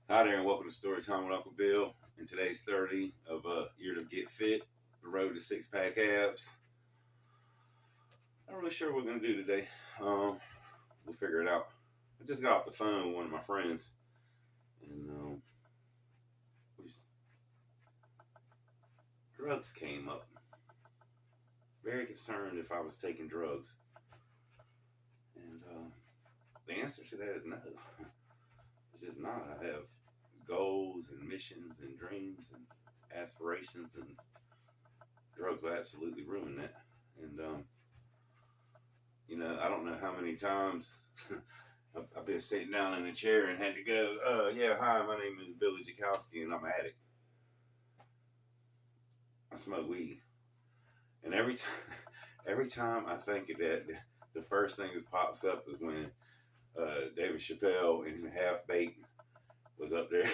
Hi there, and welcome to Story Time with Uncle Bill. And today's 30 of a year to get fit, the road to six-pack abs. Not really sure what we're going to do today. We'll figure it out. I just got off the phone with one of my friends, and drugs came up. Very concerned if I was taking drugs. And the answer to that is no. It's just not. I have goals and missions and dreams and aspirations, and drugs will absolutely ruin that. And I don't know how many times I've been sitting down in a chair and had to go, yeah, hi, my name is Billy Jakowski and I'm an addict. I smoke weed. And every time I think of that, the first thing that pops up is when David Chappelle in Half Baked was up there,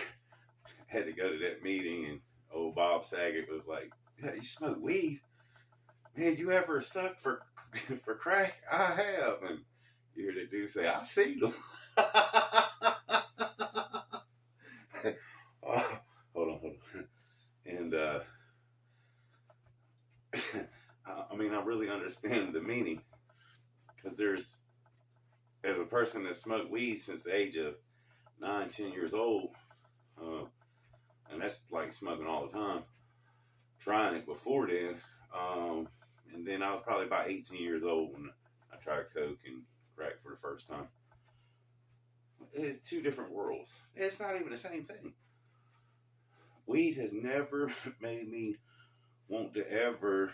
had to go to that meeting, and old Bob Saget was like, yeah, you smoke weed? Man, you ever sucked for crack? I have. And you hear that dude say, I see them. Hold on. And I really understand the meaning, because as a person that smoked weed since the age of 9, 10 years old, and that's like smoking all the time, trying it before then, and then I was probably about 18 years old when I tried coke and crack for the first time. It's two different worlds. It's not even the same thing. Weed has never made me want to ever,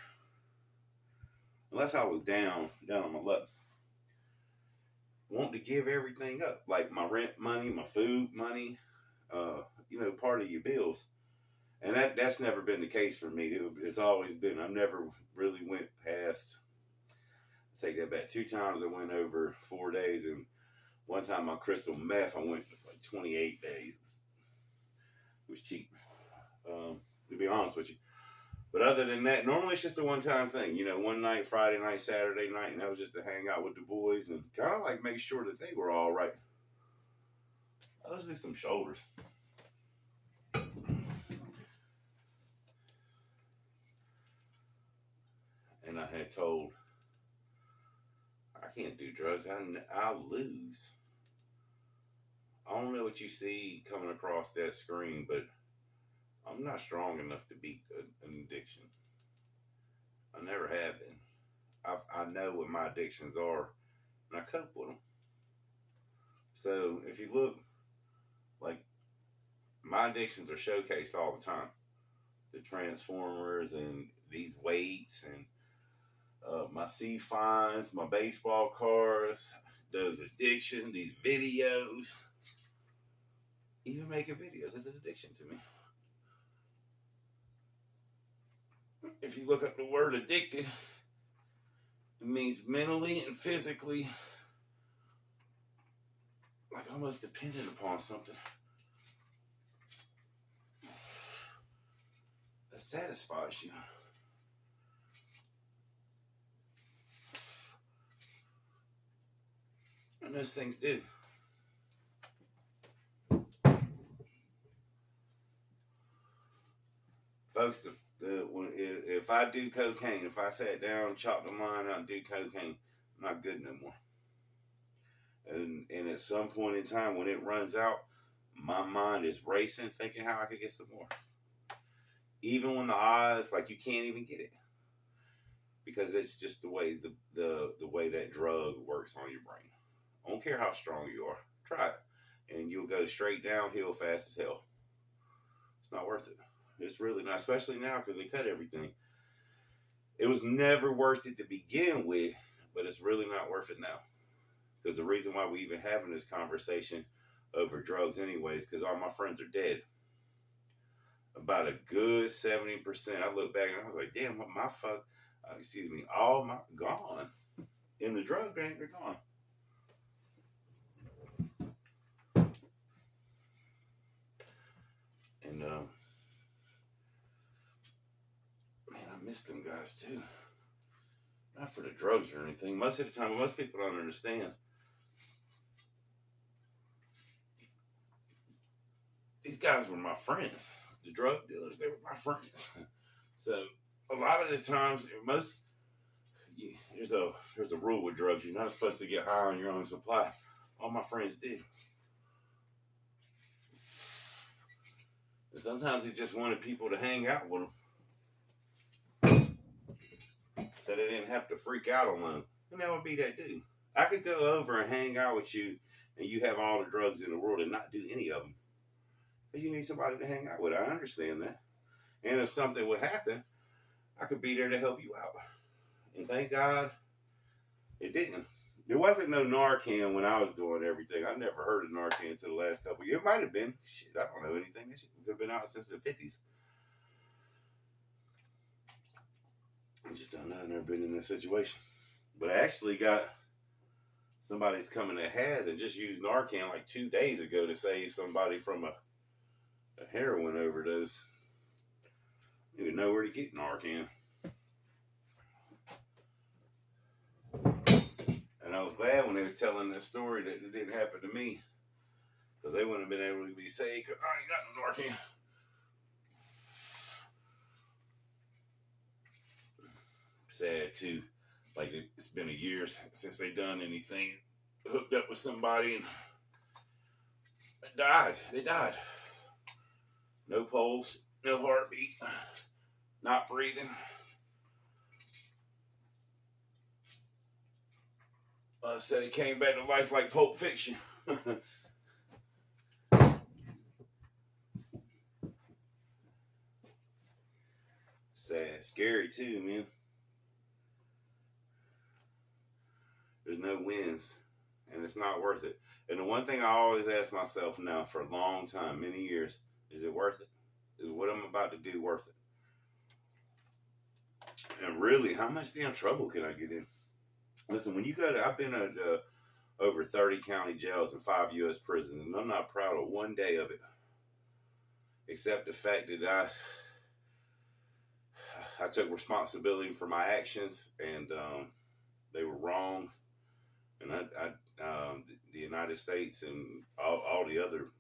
unless I was down on my luck, want to give everything up, like my rent money, my food money, part of your bills. And that's never been the case for me. It's always been, I never really went past, take that back, 2 times I went over 4 days, and one time my crystal meth, I went like 28 days. It was cheap, to be honest with you. But other than that, normally it's just a one-time thing. One night, Friday night, Saturday night, and that was just to hang out with the boys and kind of like make sure that they were all right. Let's do some shoulders. And I had told, I can't do drugs. I'll lose. I don't know what you see coming across that screen, but I'm not strong enough to beat an addiction. I never have been. I know what my addictions are, and I cope with them. So if you look, like, my addictions are showcased all the time. The Transformers and these weights and my C5s, my baseball cards, those addictions, these videos. Even making videos is an addiction to me. If you look up the word addicted, it means mentally and physically, like almost dependent upon something that satisfies you. And those things do. Folks, if I do cocaine, if I sat down, chopped the line out and do cocaine, I'm not good no more. And at some point in time, when it runs out, my mind is racing, thinking how I could get some more. Even when the odds, like, you can't even get it, because it's just the way the way that drug works on your brain. I don't care how strong you are, try it, and you'll go straight downhill fast as hell. It's not worth it. It's really not, especially now because they cut everything. It was never worth it to begin with, but it's really not worth it now. Because the reason why we even having this conversation over drugs anyways, because all my friends are dead. About a good 70%. I look back and I was like, damn, all my, gone. In the drug gang, they're gone. And, man, I miss them guys too. Not for the drugs or anything. Most of the time, most people don't understand. guys were my friends. The drug dealers, they were my friends. So a lot of the times, there's a rule with drugs. You're not supposed to get high on your own supply. All my friends did. And sometimes they just wanted people to hang out with them, so they didn't have to freak out on them. And that would be that dude. I could go over and hang out with you, and you have all the drugs in the world and not do any of them. But you need somebody to hang out with. I understand that. And if something would happen, I could be there to help you out. And thank God it didn't. There wasn't no Narcan when I was doing everything. I never heard of Narcan until the last couple of years. It might have been. Shit, I don't know anything. That shit could have been out since the 50s. I just don't know. I've never been in that situation. But I actually got somebody's coming that has and just used Narcan like 2 days ago to save somebody from a heroin overdose. I didn't even know where to get Narcan. And I was glad when they was telling this story that it didn't happen to me, because they wouldn't have been able to be saved because I ain't got no Narcan. Sad too. Like it's been a year since they done anything, hooked up with somebody and died. They died. No pulse, no heartbeat, not breathing. Said he came back to life like Pulp Fiction. Sad, scary too, man. There's no wins, and it's not worth it. And the one thing I always ask myself now for a long time, many years, is it worth it? Is what I'm about to do worth it? And really, how much damn trouble can I get in? Listen, when you go to, I've been at over 30 county jails and 5 U.S. prisons, and I'm not proud of one day of it, except the fact that I took responsibility for my actions, and they were wrong. And the United States and all the other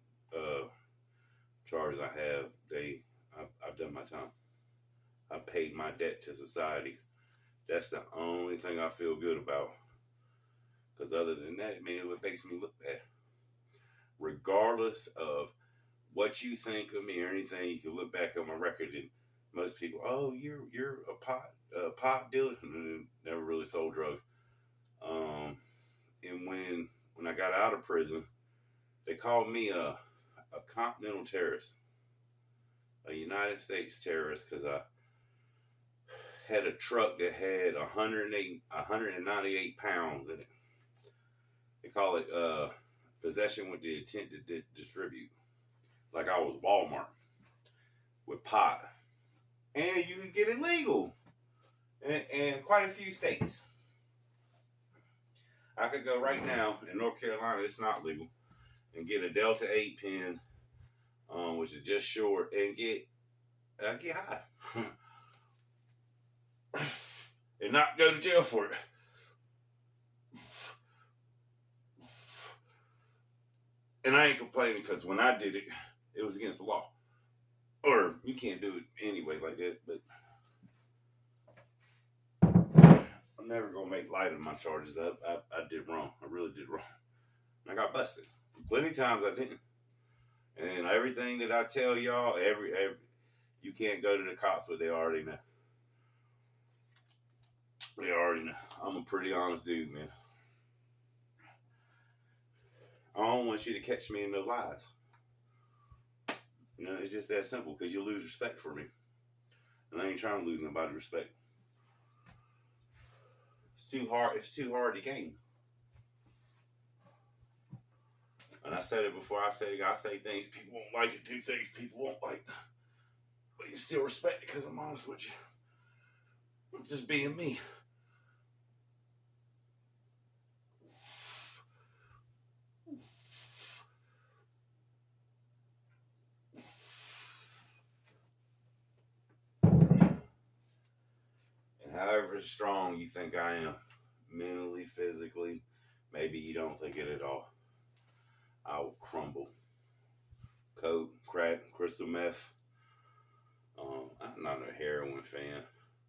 charges I have, I've done my time. I paid my debt to society. That's the only thing I feel good about. Because other than that, man, it makes me look bad. Regardless of what you think of me or anything, you can look back on my record and most people, oh, you're a pot dealer. Never really sold drugs. And when I got out of prison, they called me a continental terrorist, a United States terrorist, because I had a truck that had 198 pounds in it. They call it possession with the intent to distribute. Like I was Walmart with pot. And you can get it legal in quite a few states. I could go right now in North Carolina, it's not legal, and get a Delta 8 pen, which is just short, and get high. And not go to jail for it. And I ain't complaining because when I did it, it was against the law. Or you can't do it anyway like that, but I'm never going to make light of my charges. I did wrong. I really did wrong. And I got busted. Plenty of times I didn't. And everything that I tell y'all, you can't go to the cops, but they already know. They already know. I'm a pretty honest dude, man. I don't want you to catch me in no lies. You know, it's just that simple, because you'll lose respect for me. And I ain't trying to lose nobody's respect. It's too hard to gain. And I said it before, I say things people won't like, and do things people won't like. But you still respect it because I'm honest with you. I'm just being me. However strong you think I am, mentally, physically, maybe you don't think it at all, I will crumble. Coat, crack, crystal meth. I'm not a heroin fan.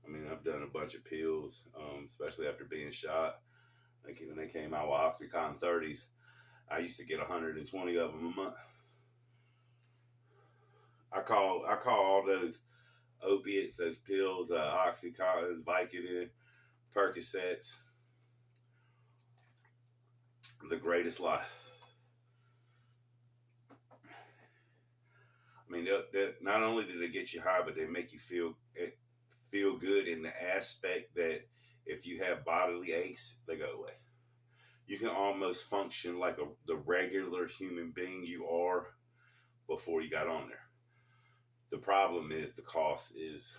I mean, I've done a bunch of pills, especially after being shot. Like when they came out with Oxycontin 30s, I used to get 120 of them a month. I call all those opiates, those pills, Oxycontin, Vicodin, Percocets, the greatest lie. I mean, not only do they get you high, but they make you feel good in the aspect that if you have bodily aches, they go away. You can almost function like the regular human being you are before you got on there. The problem is the cost is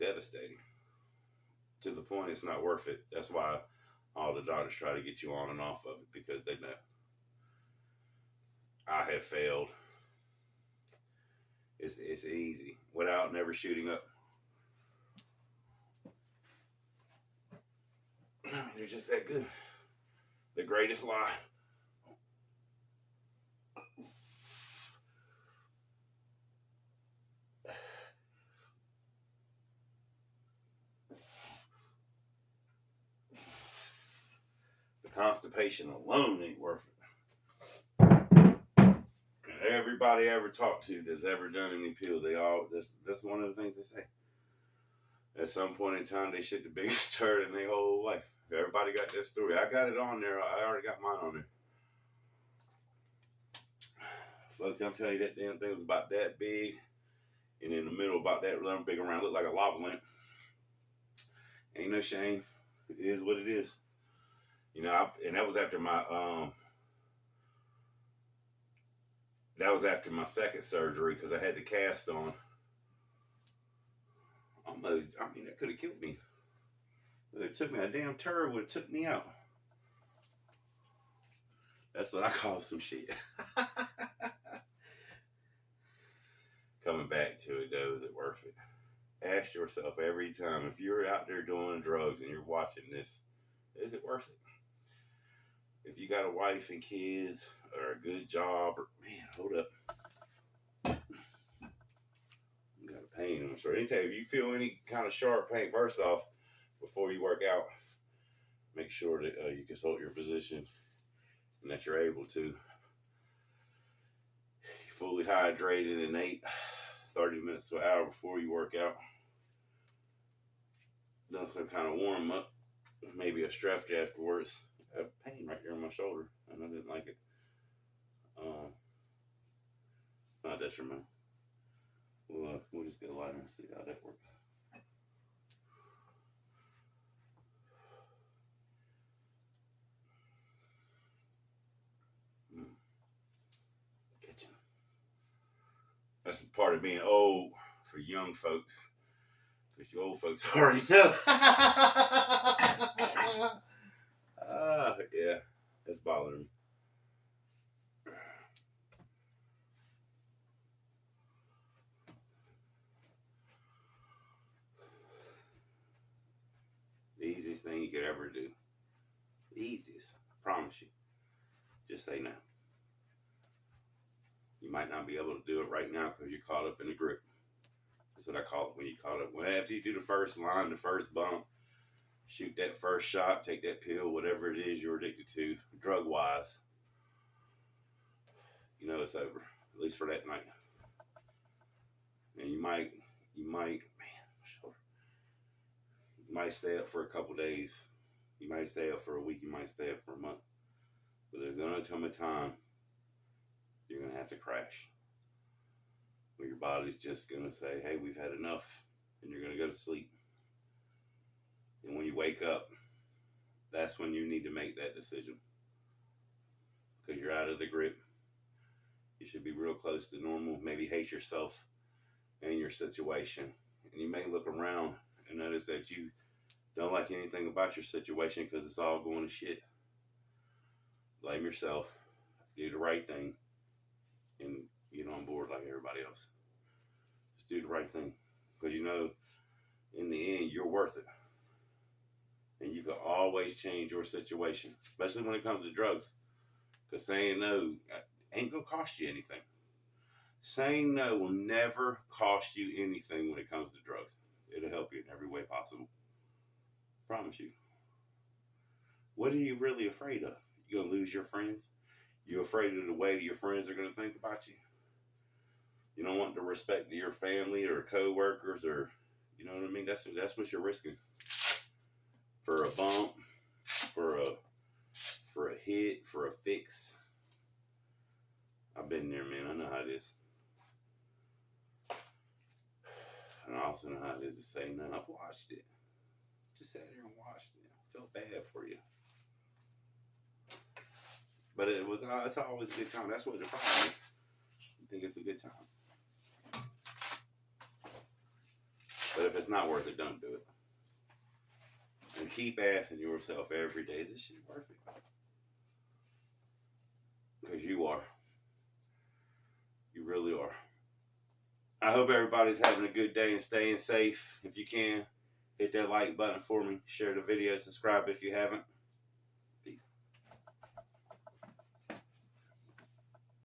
devastating to the point it's not worth it. That's why all the doctors try to get you on and off of it, because they know. I have failed. It's easy without never shooting up. I mean, they're just that good. The greatest lie. The constipation alone ain't worth it. Everybody I ever talked to that's ever done any pill, that's one of the things they say. At some point in time, they shit the biggest turd in their whole life. Everybody got that story. I got it on there. I already got mine on there. Folks, I'm telling you, that damn thing was about that big, and in the middle about that big around, looked like a lava lamp. Ain't no shame. It is what it is. You know, and that was after my second surgery, because I had the cast on. Almost, I mean, that could have killed me. It took me, a damn turd would have took me out. That's what I call some shit. Coming back to it though, is it worth it? Ask yourself every time, if you're out there doing drugs and you're watching this, is it worth it? If you got a wife and kids or a good job, or man, hold up. You got a pain, I'm sure. Anytime if you feel any kind of sharp pain, first off, before you work out, make sure that you consult your physician and that you're able to. Fully hydrated and ate 30 minutes to an hour before you work out. Done some kind of warm up, maybe a stretch afterwards. I have pain right there on my shoulder, and I didn't like it. Not detrimental. We'll just get a lighter and see how that works. Kitchen. That's part of being old for young folks, because you old folks already know. Yeah, that's bothering me. The easiest thing you could ever do. The easiest, I promise you. Just say no. You might not be able to do it right now because you're caught up in the grip. That's what I call it when you caught up. Well, after you do the first line, the first bump, shoot that first shot, take that pill, whatever it is you're addicted to, drug-wise, you know it's over, at least for that night. And you might, man, my shoulder. You might stay up for a couple days. You might stay up for a week. You might stay up for a month. But there's going to come a time you're going to have to crash, where your body's just going to say, hey, we've had enough, and you're going to go to sleep. And when you wake up, that's when you need to make that decision, because you're out of the grip. You should be real close to normal, maybe hate yourself and your situation. And you may look around and notice that you don't like anything about your situation because it's all going to shit. Blame yourself, do the right thing, and get on board like everybody else. Just do the right thing, because you know in the end you're worth it, and you can always change your situation, especially when it comes to drugs, because saying no ain't gonna cost you anything. Saying no will never cost you anything when it comes to drugs. It'll help you in every way possible. Promise you. What are you really afraid of? You gonna lose your friends? You afraid of the way your friends are gonna think about you? You don't want the respect of your family or co-workers, or you know what I mean? That's what you're risking. For a bump, for a hit, for a fix. I've been there, man. I know how it is. And I also know how it is to say no. I've watched it. Just sat here and watched it. I felt bad for you. But it's always a good time. That's what the problem is. You think it's a good time. But if it's not worth it, don't do it. And keep asking yourself every day, is this shit worth it? Because you are. You really are. I hope everybody's having a good day and staying safe. If you can, hit that like button for me. Share the video. Subscribe if you haven't.